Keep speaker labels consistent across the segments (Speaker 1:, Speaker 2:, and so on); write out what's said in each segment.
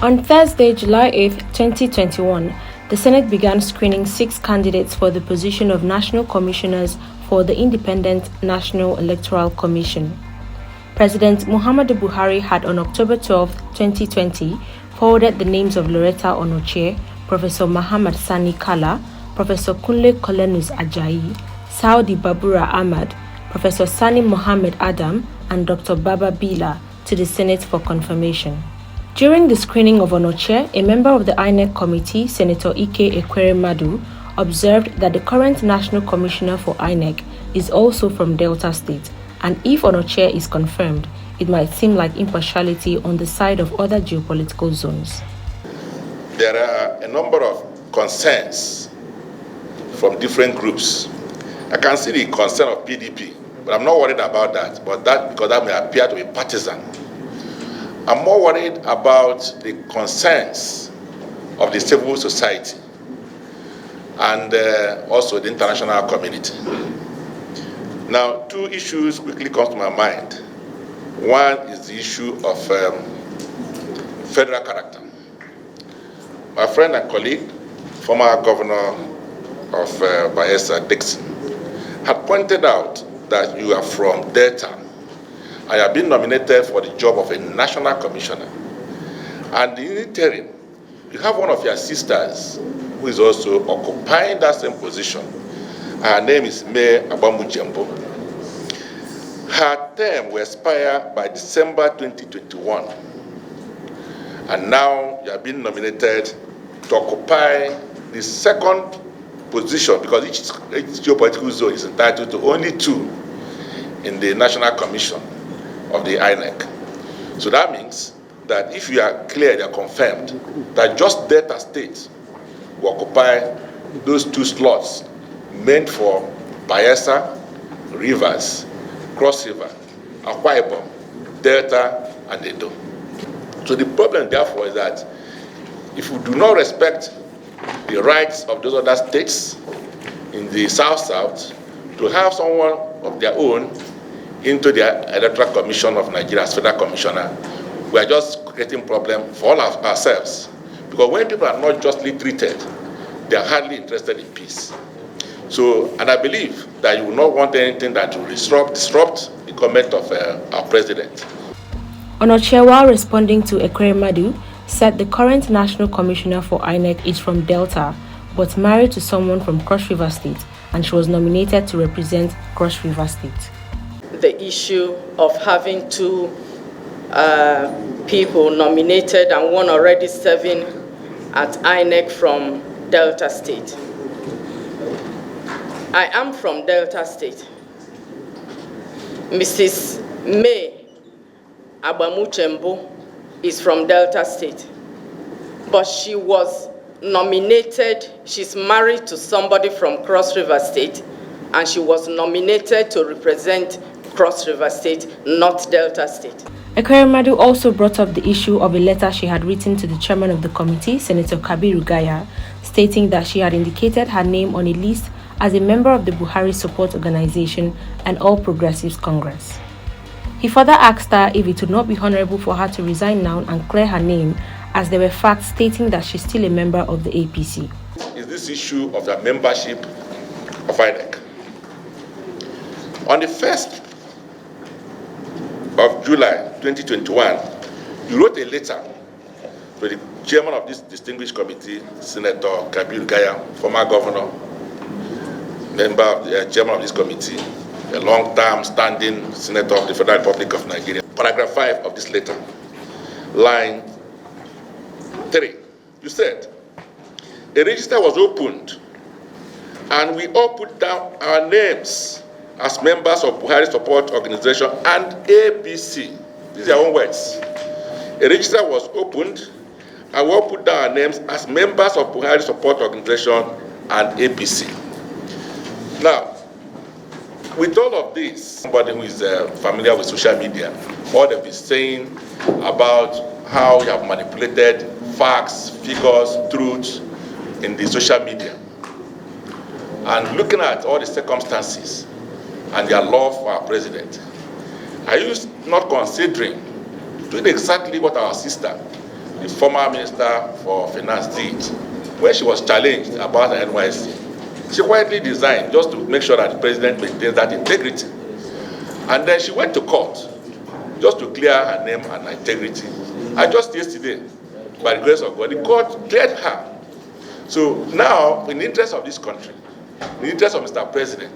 Speaker 1: On Thursday, July 8, 2021, the Senate began screening 6 candidates for the position of National Commissioners for the Independent National Electoral Commission. President Muhammadu Buhari had on October 12, 2020, forwarded the names of Lauretta Onochie, Professor Muhammad Sani Kala, Professor Kunle Kolenus Ajayi, Saudi Babura Ahmad, Professor Sani Mohammed Adam, and Dr. Baba Bila to the Senate for confirmation. During the screening of Onochie, a member of the INEC committee, Senator Ike Ekweremadu, observed that the current National Commissioner for INEC is also from Delta State, and if Onochie is confirmed, it might seem like impartiality on the side of other geopolitical zones.
Speaker 2: There are a number of concerns from different groups. I can see the concern of PDP, but I'm not worried about that, because that may appear to be partisan. I'm more worried about the concerns of the civil society and also the international community. Now, 2 issues quickly come to my mind. One is the issue of federal character. My friend and colleague, former governor of Bayelsa, Dixon, had pointed out that you are from Delta. I have been nominated for the job of a national commissioner. And in the interim, you have one of your sisters who is also occupying that same position. Her name is May Abamu-Jembo. Her term will expire by December 2021. And now you have been nominated to occupy the second position, because each geopolitical zone is entitled to only 2 in the National Commission of the INEC. So that means that if you are clear, you are confirmed, that just Delta State will occupy those 2 slots meant for Bayelsa, Rivers, Cross River, Akwa Ibom, Delta, and Edo. So the problem, therefore, is that if we do not respect the rights of those other states in the South-South to have someone of their own into the Electoral Commission of Nigeria as federal commissioner, we are just creating problem for all of ourselves. Because when people are not justly treated, they are hardly interested in peace. So, and I believe that you will not want anything that will disrupt the comment of our president.
Speaker 1: Onochie, while responding to Ekweremadu, said the current National Commissioner for INEC is from Delta, but married to someone from Cross River State, and she was nominated to represent Cross River State.
Speaker 3: The issue of having 2 people nominated and one already serving at INEC from Delta State. I am from Delta State. Mrs. May Abamu-Jembo is from Delta State, but she was nominated, she's married to somebody from Cross River State, and she was nominated to represent Cross River State, not Delta State.
Speaker 1: Ekweremadu also brought up the issue of a letter she had written to the chairman of the committee, Senator Kabiru Gaya, stating that she had indicated her name on a list as a member of the Buhari Support Organization and All Progressives Congress. He further asked her if it would not be honorable for her to resign now and clear her name, as there were facts stating that she's still a member of the APC.
Speaker 2: Is this issue of the membership of INEC. On the 1st of July 2021, you wrote a letter to the chairman of this distinguished committee, Senator Kabiru Gaya, former governor, member of the chairman of this committee, a long-term standing senator of the Federal Republic of Nigeria. Paragraph 5 of this letter, line 3, you said, a register was opened and we all put down our names as members of Buhari Support Organization and APC. These are your own words. A register was opened and we all put down our names as members of Buhari Support Organization and APC. Now, with all of this, somebody who is familiar with social media, what they've been saying about how you have manipulated facts, figures, truths in the social media, and looking at all the circumstances and their love for our president, are you not considering doing exactly what our sister, the former Minister for Finance did when she was challenged about her NYC. She quietly resigned just to make sure that the president maintains that integrity. And then she went to court just to clear her name and integrity. And just yesterday, by the grace of God, the court cleared her. So now, in the interest of this country, in the interest of Mr. President,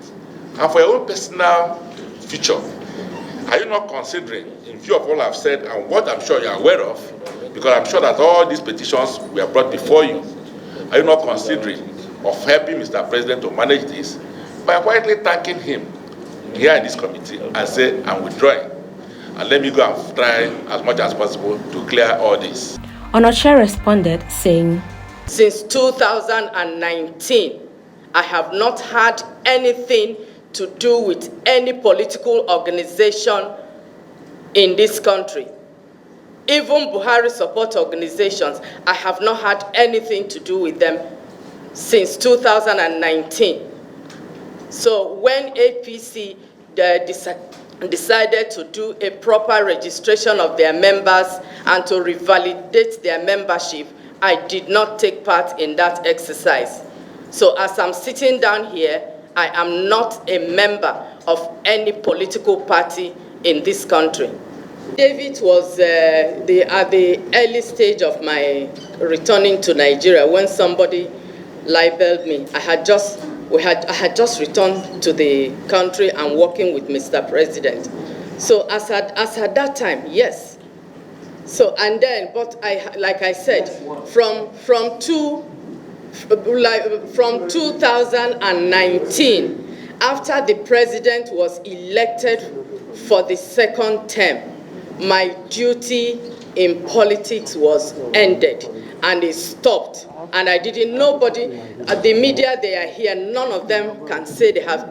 Speaker 2: and for your own personal future, are you not considering, in view of all I've said and what I'm sure you're aware of, because I'm sure that all these petitions were brought before you, are you not considering of helping Mr. President to manage this by quietly thanking him here in this committee and say, I'm withdrawing, and let me go and try as much as possible to clear all this?
Speaker 1: Onochie responded, saying,
Speaker 3: Since 2019, I have not had anything to do with any political organization in this country. Even Buhari support organizations, I have not had anything to do with them since 2019. So when APC decided to do a proper registration of their members and to revalidate their membership, I did not take part in that exercise. So as I'm sitting down here, I am not a member of any political party in this country. David was at the early stage of my returning to Nigeria when somebody libeled me. I had just returned to the country and working with Mr. President. So as at that time, yes. So and then, but like I said, from 2019, after the president was elected for the second term, my duty in politics was ended and it stopped. And I didn't, nobody, the media, they are here, none of them can say they have,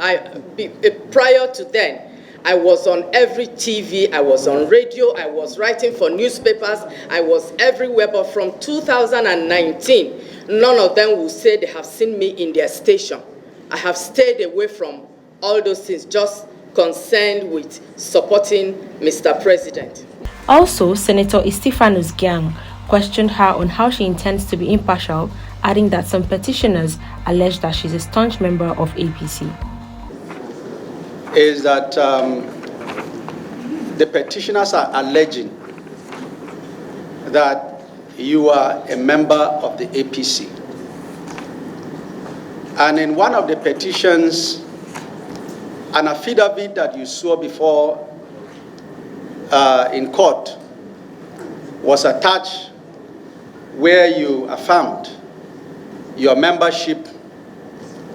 Speaker 3: prior to then, I was on every TV, I was on radio, I was writing for newspapers, I was everywhere, but from 2019, none of them will say they have seen me in their station. I have stayed away from all those things, just concerned with supporting Mr. President.
Speaker 1: Also, Senator Stephanus Gyang questioned her on how she intends to be impartial, adding that some petitioners allege that she's a staunch member of APC.
Speaker 4: Is that the petitioners are alleging that you are a member of the APC. And in one of the petitions, an affidavit that you saw before in court was attached where you affirmed your membership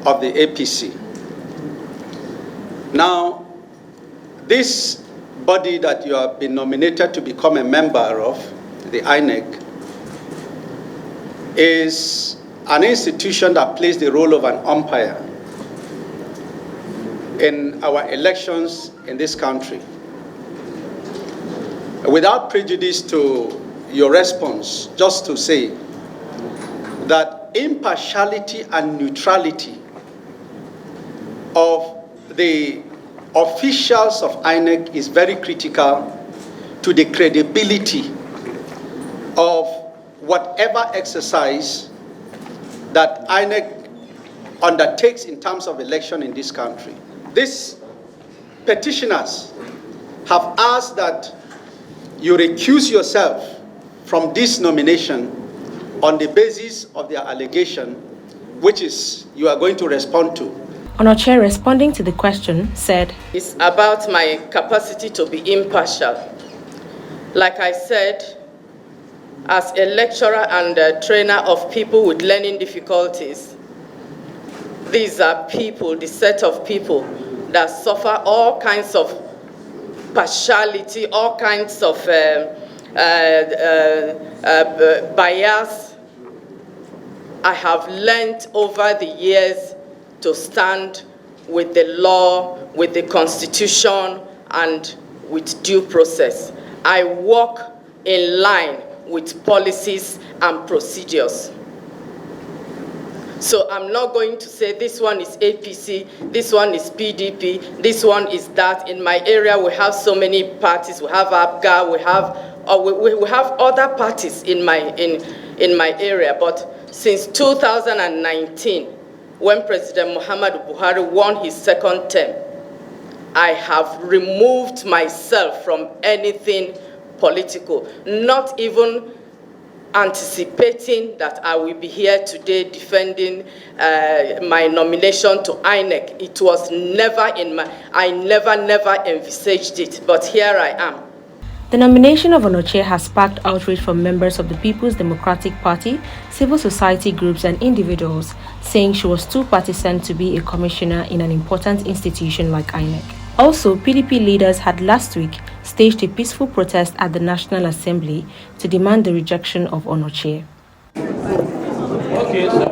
Speaker 4: of the APC. Now, this body that you have been nominated to become a member of, the INEC, is an institution that plays the role of an umpire in our elections in this country. Without prejudice to your response, just to say that impartiality and neutrality of the officials of INEC is very critical to the credibility of whatever exercise that INEC undertakes in terms of election in this country. These petitioners have asked that you recuse yourself from this nomination on the basis of their allegation, which is you are going to respond to.
Speaker 1: Onochie, responding to the question, said,
Speaker 3: It's about my capacity to be impartial. Like I said, as a lecturer and a trainer of people with learning difficulties, these are people, the set of people that suffer all kinds of partiality, all kinds of bias. I have learned over the years to stand with the law, with the Constitution, and with due process. I walk in line with policies and procedures. So I'm not going to say this one is APC, this one is PDP, this one is that. In my area, we have so many parties. We have APGA, we have other parties in my area. But since 2019, when President Muhammadu Buhari won his second term, I have removed myself from anything political, not even anticipating that I will be here today defending my nomination to INEC. It was never in my, I never envisaged it, but here I am.
Speaker 1: The nomination of Onochie has sparked outrage from members of the People's Democratic Party, civil society groups and individuals, saying she was too partisan to be a commissioner in an important institution like INEC. Also, PDP leaders had last week staged a peaceful protest at the National Assembly to demand the rejection of Onochie.
Speaker 5: Okay, so